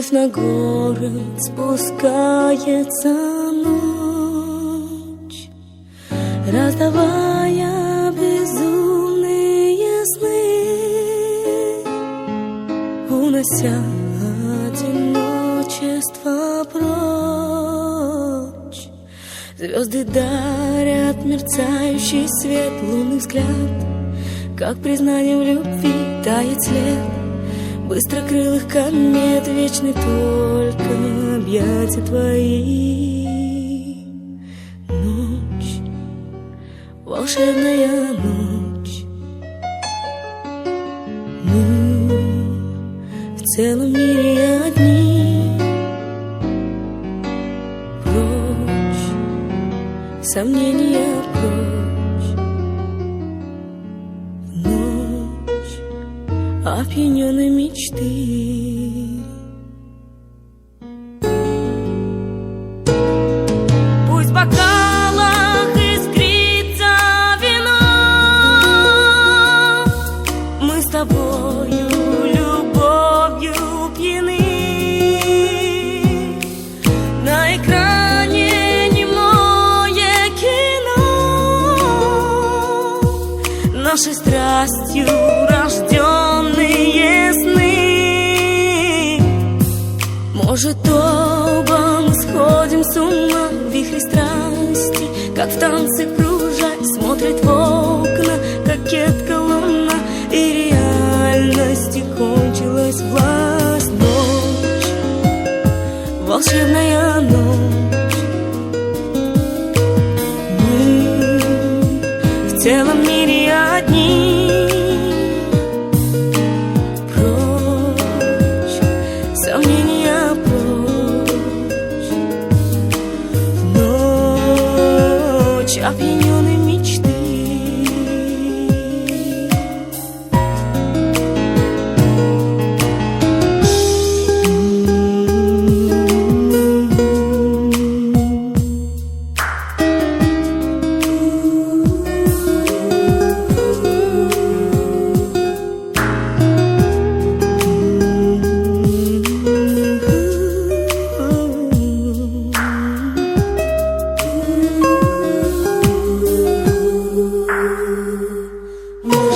Вновь на город спускается ночь, раздавая безумные сны, унося одиночество прочь. Звезды дарят мерцающий свет, лунный взгляд, как признание в любви тает след быстрокрылых комет, вечны только объятия твои. Ночь, волшебная ночь, мы в целом мире одни. Прочь сомнения, прочь ночь опьянённой мечты. Пусть в бокалах искрится вино, мы с тобою любовью пьяны. На экране немое кино, нашей страстью рожденные сны. Может, оба мы сходим с ума в вихре страсти, как в танце кружась, смотрит в окна кокетка луна, и реальности кончилась власть. Ночь, волшебная ночь, мы в целом мире одни. Прочь сомнения, прочь ночь опьянённой мечты.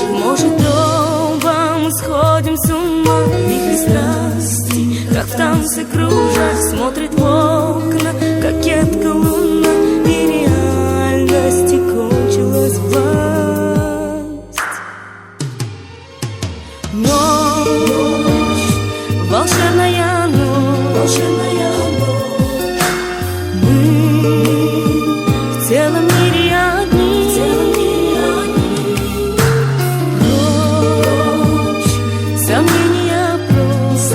Может, оба мы сходим с ума в вихре страсти, как в танце кружась, смотрит в окна кокетка луна, и реальности кончилась власть. Ночь, волшебная ночь, волшебная ночь, мы в целом мире одни. Сомнения, прочь,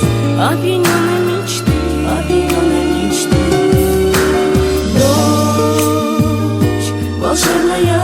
ночь опьянённой мечты, ночь волшебная.